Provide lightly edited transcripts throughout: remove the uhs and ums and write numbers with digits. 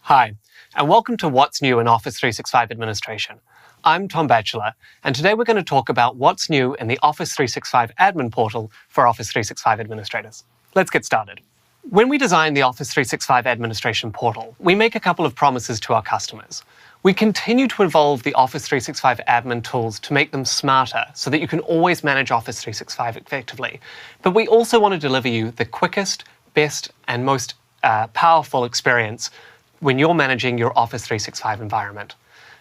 Hi, and welcome to What's New in Office 365 Administration. I'm Tom Batchelor, and today we're going to talk about what's new in the Office 365 admin portal for Office 365 administrators. Let's get started. When we design the Office 365 administration portal, we make a couple of promises to our customers. We continue to evolve the Office 365 admin tools to make them smarter so that you can always manage Office 365 effectively. But we also want to deliver you the quickest, best, and most powerful experience when you're managing your Office 365 environment.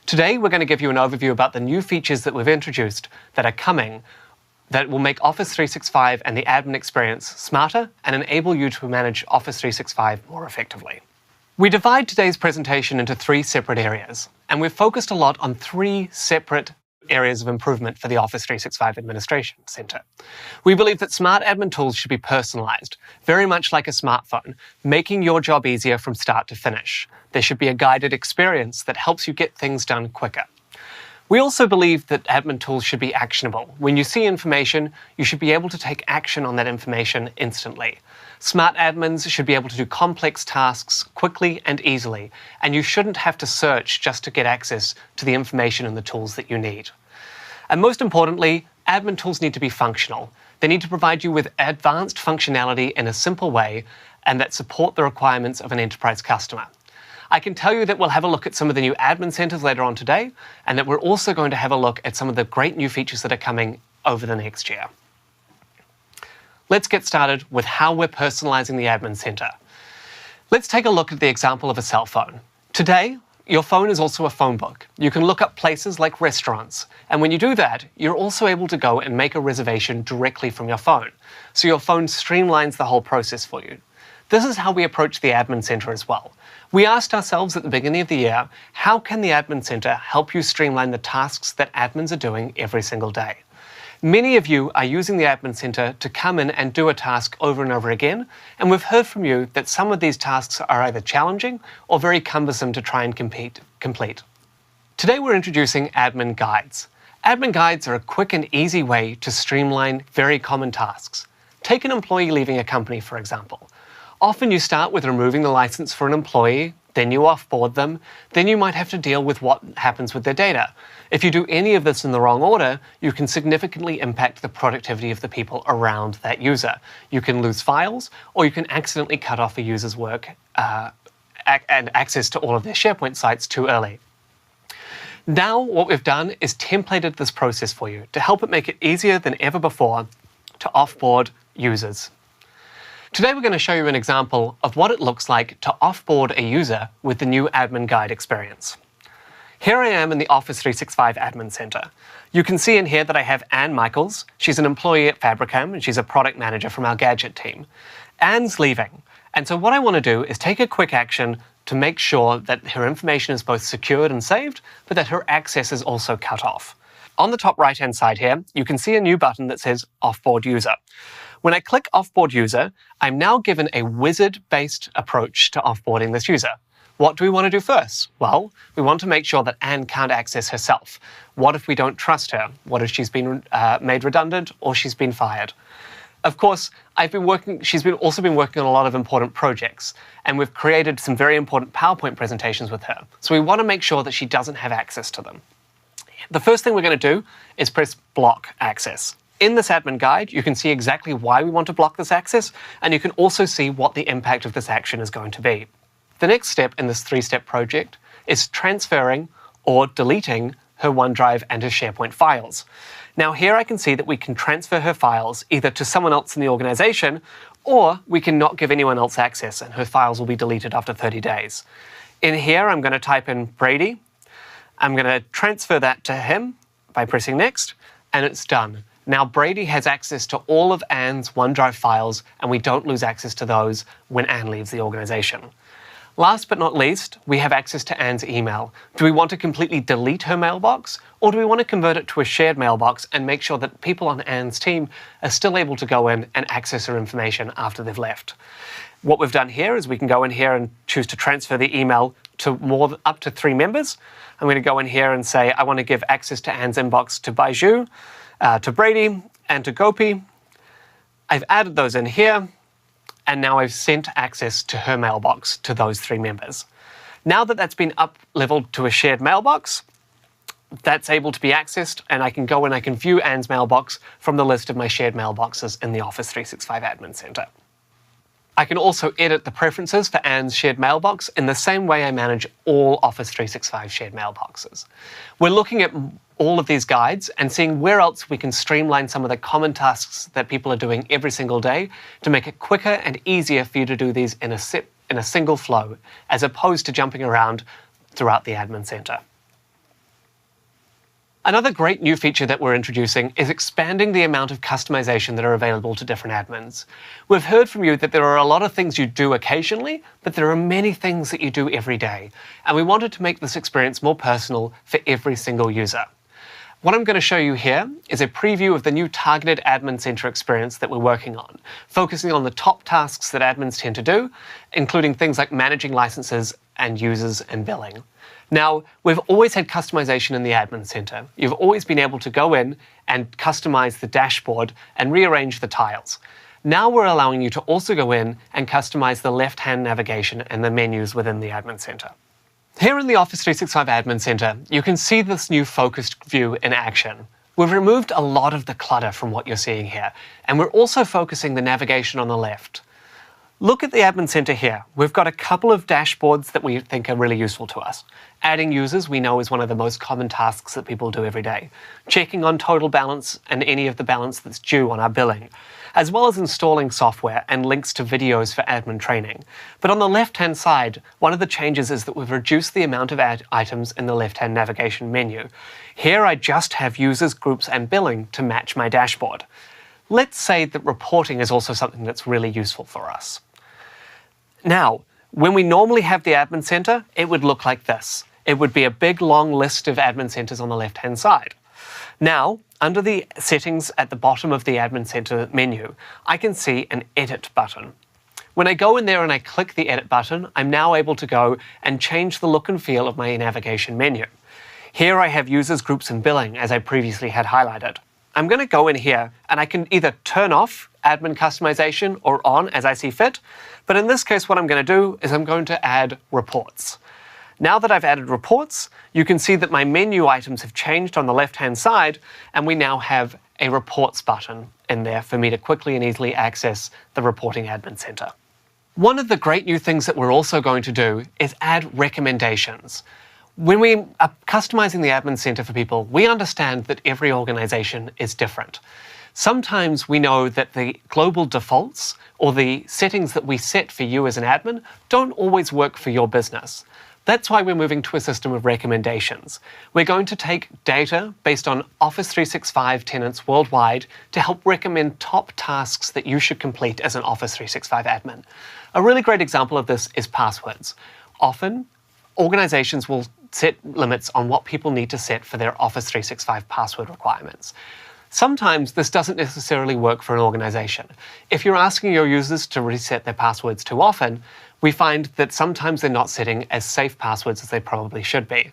Today, we're going to give you an overview about the new features that we've introduced that are coming that will make Office 365 and the admin experience smarter and enable you to manage Office 365 more effectively. We divide today's presentation into three separate areas, and we've focused a lot on three separate areas of improvement for the Office 365 Administration Center. We believe that smart admin tools should be personalized, very much like a smartphone, making your job easier from start to finish. There should be a guided experience that helps you get things done quicker. We also believe that admin tools should be actionable. When you see information, you should be able to take action on that information instantly. Smart admins should be able to do complex tasks quickly and easily, and you shouldn't have to search just to get access to the information and the tools that you need. And most importantly, admin tools need to be functional. They need to provide you with advanced functionality in a simple way and that support the requirements of an enterprise customer. I can tell you that we'll have a look at some of the new admin centers later on today, and that we're also going to have a look at some of the great new features that are coming over the next year. Let's get started with how we're personalizing the admin center. Let's take a look at the example of a cell phone. Today, your phone is also a phone book. You can look up places like restaurants, and when you do that, you're also able to go and make a reservation directly from your phone. So your phone streamlines the whole process for you. This is how we approach the admin center as well. We asked ourselves at the beginning of the year, how can the admin center help you streamline the tasks that admins are doing every single day? Many of you are using the admin center to come in and do a task over and over again, and we've heard from you that some of these tasks are either challenging or very cumbersome to try and complete. Today we're introducing admin guides. Admin guides are a quick and easy way to streamline very common tasks. Take an employee leaving a company, for example. Often you start with removing the license for an employee, then you offboard them, then you might have to deal with what happens with their data. If you do any of this in the wrong order, you can significantly impact the productivity of the people around that user. You can lose files, or you can accidentally cut off a user's work and access to all of their SharePoint sites too early. Now what we've done is templated this process for you to help it make it easier than ever before to offboard users. Today we're going to show you an example of what it looks like to offboard a user with the new admin guide experience. Here I am in the Office 365 Admin Center. You can see in here that I have Anne Michaels. She's an employee at Fabricam and she's a product manager from our Gadget team. Anne's leaving, and so what I want to do is take a quick action to make sure that her information is both secured and saved, but that her access is also cut off. On the top right-hand side here, you can see a new button that says Offboard User. When I click Offboard User, I'm now given a wizard-based approach to offboarding this user. What do we want to do first? Well, we want to make sure that Anne can't access herself. What if we don't trust her? What if she's been made redundant or she's been fired? Of course, she's also been working on a lot of important projects, and we've created some very important PowerPoint presentations with her. So we want to make sure that she doesn't have access to them. The first thing we're going to do is press Block Access. In this admin guide, you can see exactly why we want to block this access, and you can also see what the impact of this action is going to be. The next step in this three-step project is transferring or deleting her OneDrive and her SharePoint files. Now here I can see that we can transfer her files either to someone else in the organization, or we can not give anyone else access and her files will be deleted after 30 days. In here, I'm going to type in Brady. I'm going to transfer that to him by pressing Next, and it's done. Now Brady has access to all of Anne's OneDrive files, and we don't lose access to those when Anne leaves the organization. Last but not least, we have access to Anne's email. Do we want to completely delete her mailbox, or do we want to convert it to a shared mailbox and make sure that people on Anne's team are still able to go in and access her information after they've left? What we've done here is we can go in here and choose to transfer the email to up to 3 members. I'm going to go in here and say I want to give access to Anne's inbox to Baiju, to Brady, and to Gopi. I've added those in here, and now I've sent access to her mailbox to those 3 members. Now that that's been up-leveled to a shared mailbox, that's able to be accessed, and I can go and I can view Anne's mailbox from the list of my shared mailboxes in the Office 365 Admin Center. I can also edit the preferences for Anne's shared mailbox in the same way I manage all Office 365 shared mailboxes. We're looking at all of these guides and seeing where else we can streamline some of the common tasks that people are doing every single day to make it quicker and easier for you to do these in a single flow, as opposed to jumping around throughout the Admin Center. Another great new feature that we're introducing is expanding the amount of customization that are available to different admins. We've heard from you that there are a lot of things you do occasionally, but there are many things that you do every day, and we wanted to make this experience more personal for every single user. What I'm going to show you here is a preview of the new targeted Admin Center experience that we're working on, focusing on the top tasks that admins tend to do, including things like managing licenses and users and billing. Now, we've always had customization in the Admin Center. You've always been able to go in and customize the dashboard and rearrange the tiles. Now we're allowing you to also go in and customize the left-hand navigation and the menus within the Admin Center. Here in the Office 365 Admin Center, you can see this new focused view in action. We've removed a lot of the clutter from what you're seeing here, and we're also focusing the navigation on the left. Look at the Admin Center here. We've got a couple of dashboards that we think are really useful to us. Adding users we know is one of the most common tasks that people do every day. Checking on total balance and any of the balance that's due on our billing, as well as installing software and links to videos for admin training. But on the left-hand side, one of the changes is that we've reduced the amount of items in the left-hand navigation menu. Here I just have users, groups, and billing to match my dashboard. Let's say that reporting is also something that's really useful for us. Now, when we normally have the Admin Center, it would look like this. It would be a big long list of admin centers on the left-hand side. Now, under the settings at the bottom of the Admin Center menu, I can see an Edit button. When I go in there and I click the Edit button, I'm now able to go and change the look and feel of my navigation menu. Here I have users, groups, and billing, as I previously had highlighted. I'm going to go in here and I can either turn off admin customization or on as I see fit. But in this case, what I'm going to do is I'm going to add reports. Now that I've added reports, you can see that my menu items have changed on the left-hand side, and we now have a reports button in there for me to quickly and easily access the reporting Admin Center. One of the great new things that we're also going to do is add recommendations. When we are customizing the Admin Center for people, we understand that every organization is different. Sometimes we know that the global defaults or the settings that we set for you as an admin don't always work for your business. That's why we're moving to a system of recommendations. We're going to take data based on Office 365 tenants worldwide to help recommend top tasks that you should complete as an Office 365 admin. A really great example of this is passwords. Often, organizations will set limits on what people need to set for their Office 365 password requirements. Sometimes this doesn't necessarily work for an organization. If you're asking your users to reset their passwords too often, we find that sometimes they're not setting as safe passwords as they probably should be.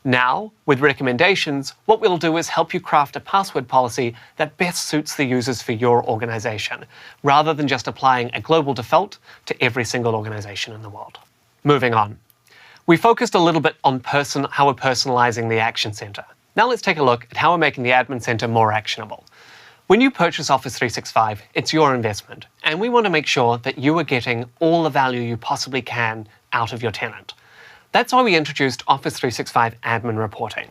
Now, with recommendations, what we'll do is help you craft a password policy that best suits the users for your organization, rather than just applying a global default to every single organization in the world. Moving on. We focused a little bit on how we're personalizing the Action Center. Now let's take a look at how we're making the Admin Center more actionable. When you purchase Office 365, it's your investment, and we want to make sure that you are getting all the value you possibly can out of your tenant. That's why we introduced Office 365 Admin Reporting.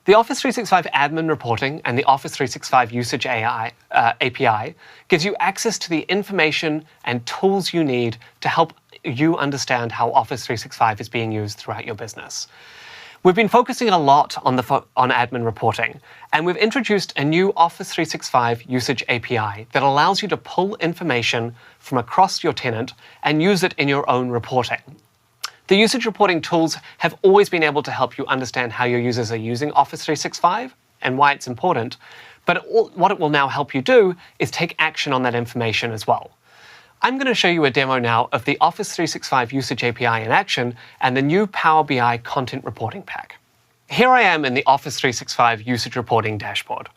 The Office 365 Admin Reporting and the Office 365 Usage API gives you access to the information and tools you need to help you understand how Office 365 is being used throughout your business. We've been focusing a lot on admin reporting, and we've introduced a new Office 365 Usage API that allows you to pull information from across your tenant and use it in your own reporting. The usage reporting tools have always been able to help you understand how your users are using Office 365 and why it's important, but what it will now help you do is take action on that information as well. I'm going to show you a demo now of the Office 365 Usage API in action and the new Power BI Content Reporting Pack. Here I am in the Office 365 Usage Reporting dashboard.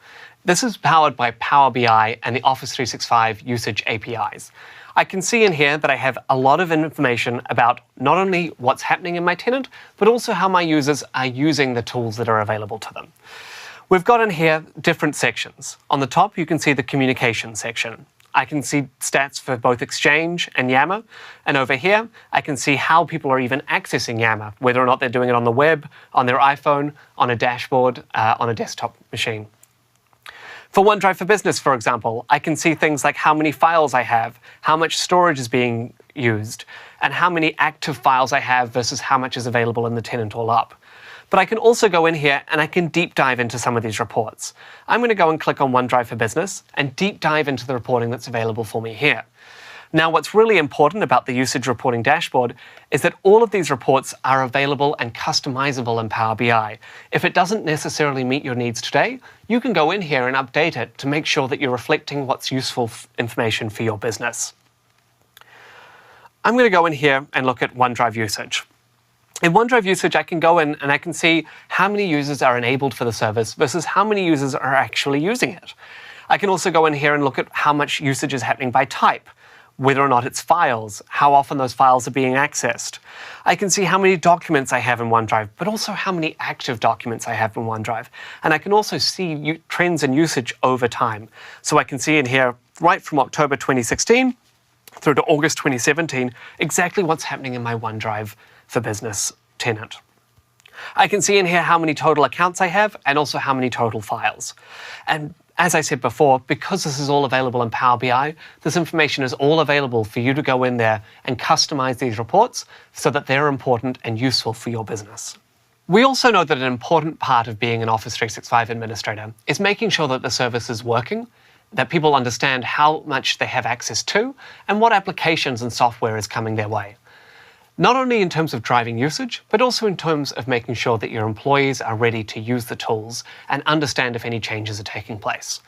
This is powered by Power BI and the Office 365 Usage APIs. I can see in here that I have a lot of information about not only what's happening in my tenant, but also how my users are using the tools that are available to them. We've got in here different sections. On the top, you can see the communication section. I can see stats for both Exchange and Yammer. And over here, I can see how people are even accessing Yammer, whether or not they're doing it on the web, on their iPhone, on a dashboard, on a desktop machine. For OneDrive for Business, for example, I can see things like how many files I have, how much storage is being used, and how many active files I have versus how much is available in the tenant all up. But I can also go in here and I can deep dive into some of these reports. I'm going to go and click on OneDrive for Business and deep dive into the reporting that's available for me here. Now, what's really important about the usage reporting dashboard is that all of these reports are available and customizable in Power BI. If it doesn't necessarily meet your needs today, you can go in here and update it to make sure that you're reflecting what's useful information for your business. I'm going to go in here and look at OneDrive usage. In OneDrive usage, I can go in and I can see how many users are enabled for the service versus how many users are actually using it. I can also go in here and look at how much usage is happening by type, whether or not it's files, how often those files are being accessed. I can see how many documents I have in OneDrive, but also how many active documents I have in OneDrive. And I can also see trends in usage over time. So I can see in here, right from October 2016 through to August 2017, exactly what's happening in my OneDrive for Business tenant. I can see in here how many total accounts I have and also how many total files. And as I said before, because this is all available in Power BI, this information is all available for you to go in there and customize these reports so that they're important and useful for your business. We also know that an important part of being an Office 365 administrator is making sure that the service is working, that people understand how much they have access to, and what applications and software is coming their way. Not only in terms of driving usage, but also in terms of making sure that your employees are ready to use the tools and understand if any changes are taking place.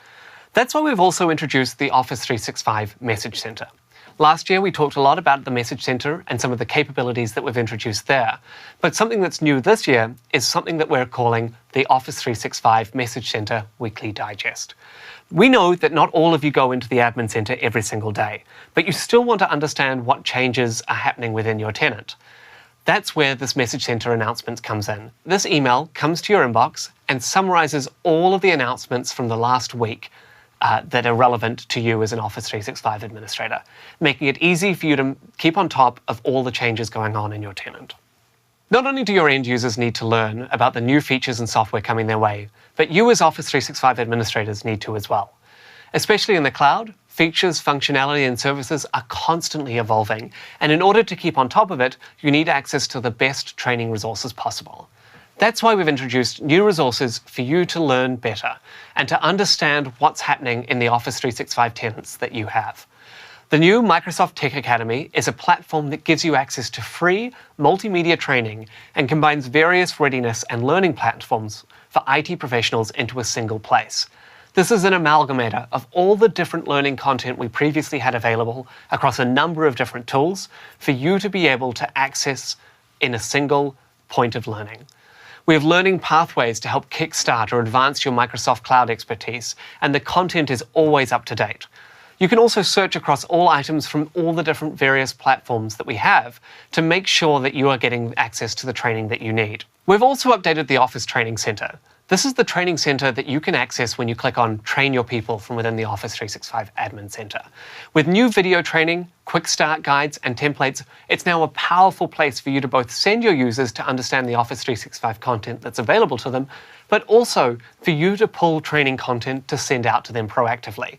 That's why we've also introduced the Office 365 Message Center. Last year, we talked a lot about the Message Center and some of the capabilities that we've introduced there. But something that's new this year is something that we're calling the Office 365 Message Center Weekly Digest. We know that not all of you go into the Admin Center every single day, but you still want to understand what changes are happening within your tenant. That's where this Message Center announcements comes in. This email comes to your inbox and summarizes all of the announcements from the last week that are relevant to you as an Office 365 administrator, making it easy for you to keep on top of all the changes going on in your tenant. Not only do your end users need to learn about the new features and software coming their way, but you as Office 365 administrators need to as well. Especially in the cloud, features, functionality, and services are constantly evolving, and in order to keep on top of it, you need access to the best training resources possible. That's why we've introduced new resources for you to learn better and to understand what's happening in the Office 365 tenants that you have. The new Microsoft Tech Academy is a platform that gives you access to free multimedia training and combines various readiness and learning platforms for IT professionals into a single place. This is an amalgamator of all the different learning content we previously had available across a number of different tools for you to be able to access in a single point of learning. We have learning pathways to help kickstart or advance your Microsoft Cloud expertise, and the content is always up to date. You can also search across all items from all the different various platforms that we have to make sure that you are getting access to the training that you need. We've also updated the Office Training Center. This is the training center that you can access when you click on Train Your People from within the Office 365 Admin Center. With new video training, quick start guides, and templates, it's now a powerful place for you to both send your users to understand the Office 365 content that's available to them, but also for you to pull training content to send out to them proactively.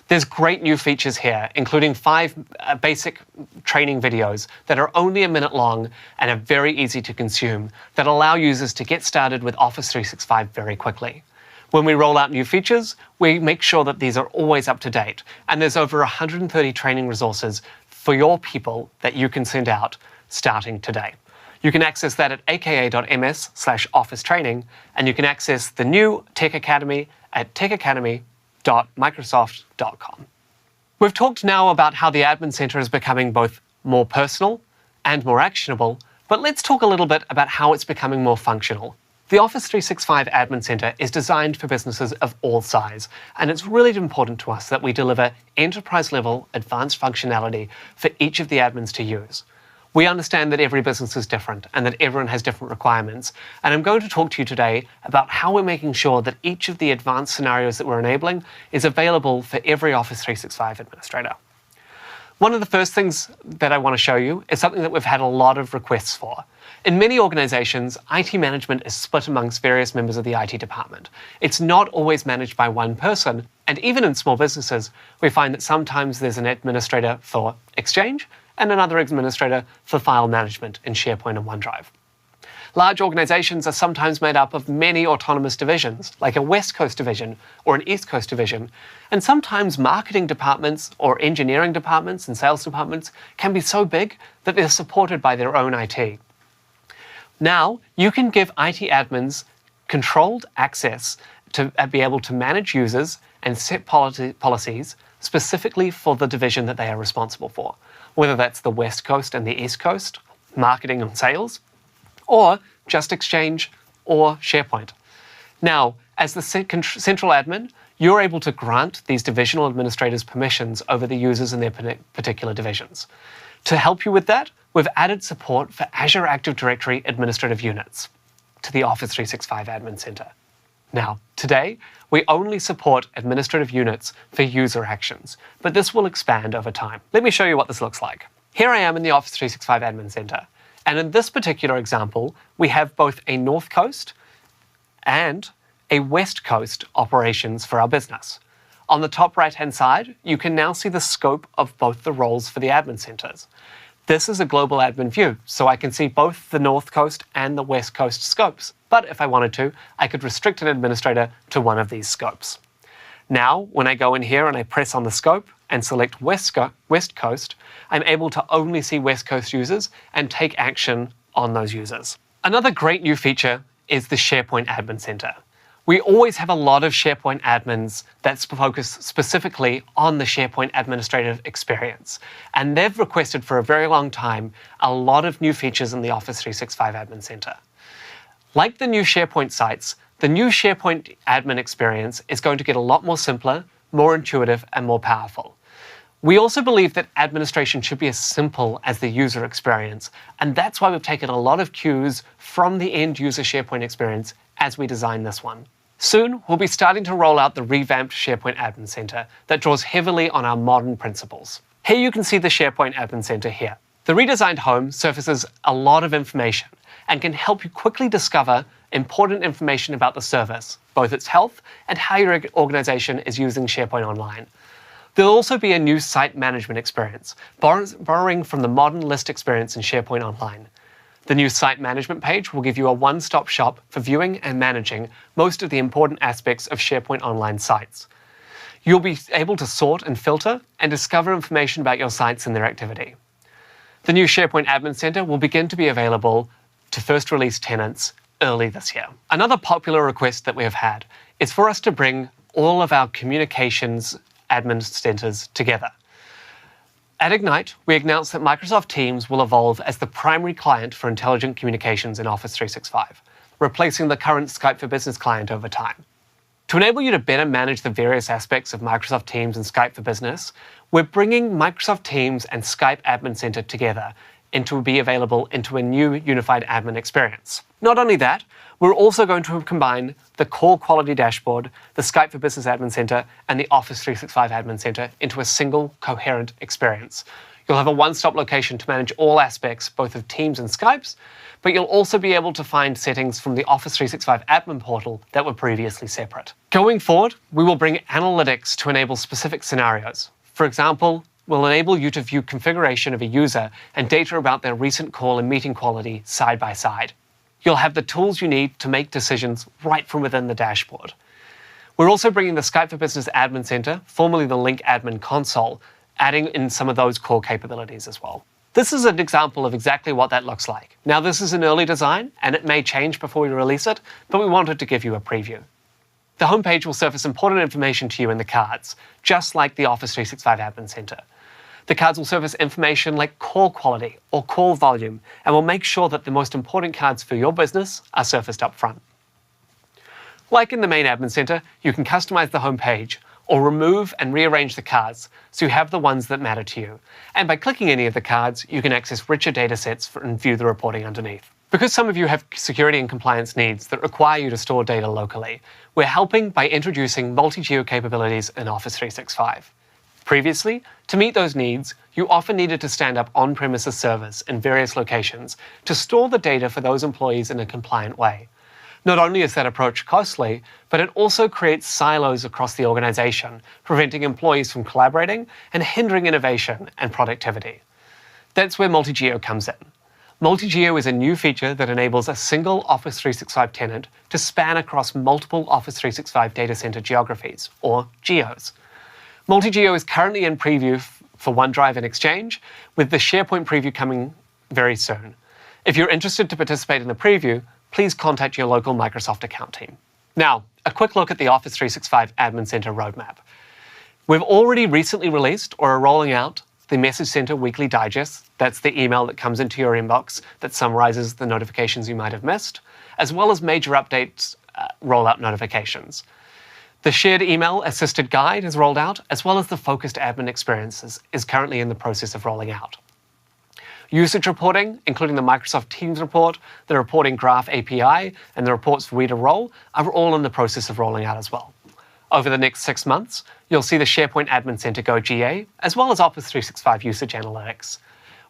There's great new features here, including 5 basic training videos that are only a minute long and are very easy to consume that allow users to get started with Office 365 very quickly. When we roll out new features, we make sure that these are always up to date, and there's over 130 training resources for your people that you can send out starting today. You can access that at aka.ms/office training, and you can access the new Tech Academy at techacademy.microsoft.com. We've talked now about how the Admin Center is becoming both more personal and more actionable, but let's talk a little bit about how it's becoming more functional. The Office 365 Admin Center is designed for businesses of all size, and it's really important to us that we deliver enterprise-level advanced functionality for each of the admins to use. We understand that every business is different and that everyone has different requirements, and I'm going to talk to you today about how we're making sure that each of the advanced scenarios that we're enabling is available for every Office 365 administrator. One of the first things that I want to show you is something that we've had a lot of requests for. In many organizations, IT management is split amongst various members of the IT department. It's not always managed by one person, and even in small businesses, we find that sometimes there's an administrator for Exchange and another administrator for file management in SharePoint and OneDrive. Large organizations are sometimes made up of many autonomous divisions, like a West Coast division or an East Coast division, and sometimes marketing departments or engineering departments and sales departments can be so big that they're supported by their own IT. Now, you can give IT admins controlled access to be able to manage users and set policies specifically for the division that they are responsible for, whether that's the West Coast and the East Coast, marketing and sales, or just Exchange or SharePoint. Now, as the central admin, you're able to grant these divisional administrators permissions over the users in their particular divisions. To help you with that, we've added support for Azure Active Directory administrative units to the Office 365 Admin Center. Now, today, we only support administrative units for user actions, but this will expand over time. Let me show you what this looks like. Here I am in the Office 365 Admin Center. And in this particular example, we have both a North Coast and a West Coast operations for our business. On the top right-hand side, you can now see the scope of both the roles for the admin centers. This is a global admin view, so I can see both the North Coast and the West Coast scopes. But if I wanted to, I could restrict an administrator to one of these scopes. Now, when I go in here and I press on the scope and select West Coast, I'm able to only see West Coast users and take action on those users. Another great new feature is the SharePoint Admin Center. We always have a lot of SharePoint admins that focus specifically on the SharePoint administrative experience, and they've requested for a very long time a lot of new features in the Office 365 Admin Center. Like the new SharePoint sites, the new SharePoint admin experience is going to get a lot more simpler, more intuitive, and more powerful. We also believe that administration should be as simple as the user experience, and that's why we've taken a lot of cues from the end user SharePoint experience as we design this one. Soon, we'll be starting to roll out the revamped SharePoint Admin Center that draws heavily on our modern principles. Here you can see the SharePoint Admin Center here. The redesigned home surfaces a lot of information and can help you quickly discover important information about the service, both its health and how your organization is using SharePoint Online. There'll also be a new site management experience, borrowing from the modern list experience in SharePoint Online. The new site management page will give you a one-stop shop for viewing and managing most of the important aspects of SharePoint Online sites. You'll be able to sort and filter and discover information about your sites and their activity. The new SharePoint Admin Center will begin to be available to first release tenants early this year. Another popular request that we have had is for us to bring all of our communications admin centers together. At Ignite, we announced that Microsoft Teams will evolve as the primary client for intelligent communications in Office 365, replacing the current Skype for Business client over time. To enable you to better manage the various aspects of Microsoft Teams and Skype for Business, we're bringing Microsoft Teams and Skype Admin Center together to be available into a new unified admin experience. Not only that, we're also going to combine the Call Quality Dashboard, the Skype for Business Admin Center, and the Office 365 Admin Center into a single coherent experience. You'll have a one-stop location to manage all aspects, both of Teams and Skypes, but you'll also be able to find settings from the Office 365 Admin Portal that were previously separate. Going forward, we will bring analytics to enable specific scenarios. For example, we'll enable you to view configuration of a user and data about their recent call and meeting quality side by side. You'll have the tools you need to make decisions right from within the dashboard. We're also bringing the Skype for Business Admin Center, formerly the Lync Admin Console, adding in some of those core capabilities as well. This is an example of exactly what that looks like. Now, this is an early design, and it may change before we release it, but we wanted to give you a preview. The homepage will surface important information to you in the cards, just like the Office 365 Admin Center. The cards will surface information like call quality or call volume, and will make sure that the most important cards for your business are surfaced up front. Like in the main admin center, you can customize the home page or remove and rearrange the cards so you have the ones that matter to you. And by clicking any of the cards, you can access richer data sets and view the reporting underneath. Because some of you have security and compliance needs that require you to store data locally, we're helping by introducing multi-geo capabilities in Office 365. Previously, to meet those needs, you often needed to stand up on-premises servers in various locations to store the data for those employees in a compliant way. Not only is that approach costly, but it also creates silos across the organization, preventing employees from collaborating and hindering innovation and productivity. That's where Multi-Geo comes in. Multi-Geo is a new feature that enables a single Office 365 tenant to span across multiple Office 365 data center geographies, or geos. Multi-Geo is currently in preview for OneDrive and Exchange, with the SharePoint preview coming very soon. If you're interested to participate in the preview, please contact your local Microsoft account team. Now, a quick look at the Office 365 Admin Center roadmap. We've already recently released or are rolling out the Message Center Weekly Digest. That's the email that comes into your inbox that summarizes the notifications you might have missed, as well as major updates rollout notifications. The Shared Email Assisted Guide is rolled out, as well as the Focused Admin Experiences is currently in the process of rolling out. Usage reporting, including the Microsoft Teams report, the Reporting Graph API, and the Reports Reader role, are all in the process of rolling out as well. Over the next 6 months, you'll see the SharePoint Admin Center go GA, as well as Office 365 Usage Analytics.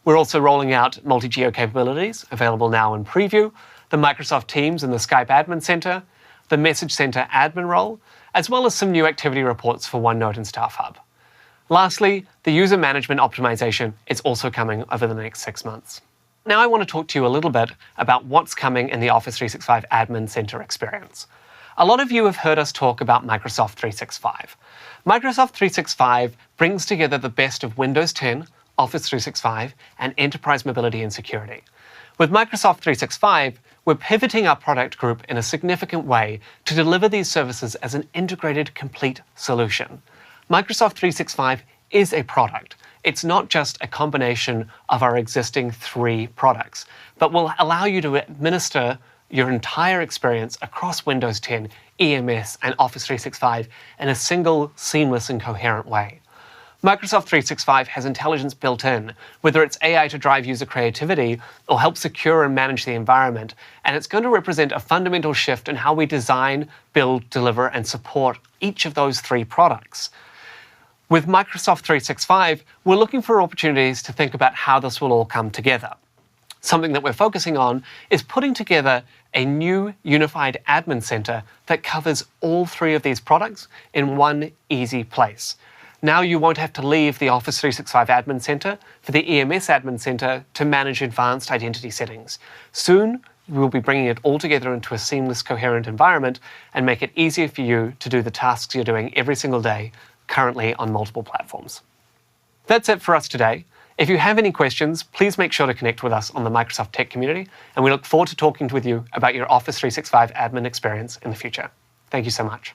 We're also rolling out multi-geo capabilities, available now in preview, the Microsoft Teams and the Skype Admin Center, the Message Center Admin role, as well as some new activity reports for OneNote and Staff Hub. Lastly, the user management optimization is also coming over the next 6 months. Now I want to talk to you a little bit about what's coming in the Office 365 Admin Center experience. A lot of you have heard us talk about Microsoft 365. Microsoft 365 brings together the best of Windows 10, Office 365, and enterprise mobility and security. With Microsoft 365, we're pivoting our product group in a significant way to deliver these services as an integrated, complete solution. Microsoft 365 is a product. It's not just a combination of our existing 3 products, but will allow you to administer your entire experience across Windows 10, EMS, and Office 365 in a single, seamless, and coherent way. Microsoft 365 has intelligence built in, whether it's AI to drive user creativity or help secure and manage the environment, and it's going to represent a fundamental shift in how we design, build, deliver, and support each of those 3 products. With Microsoft 365, we're looking for opportunities to think about how this will all come together. Something that we're focusing on is putting together a new unified admin center that covers all 3 of these products in one easy place. Now you won't have to leave the Office 365 Admin Center for the EMS Admin Center to manage advanced identity settings. Soon, we'll be bringing it all together into a seamless, coherent environment and make it easier for you to do the tasks you're doing every single day, currently on multiple platforms. That's it for us today. If you have any questions, please make sure to connect with us on the Microsoft Tech community, and we look forward to talking with you about your Office 365 admin experience in the future. Thank you so much.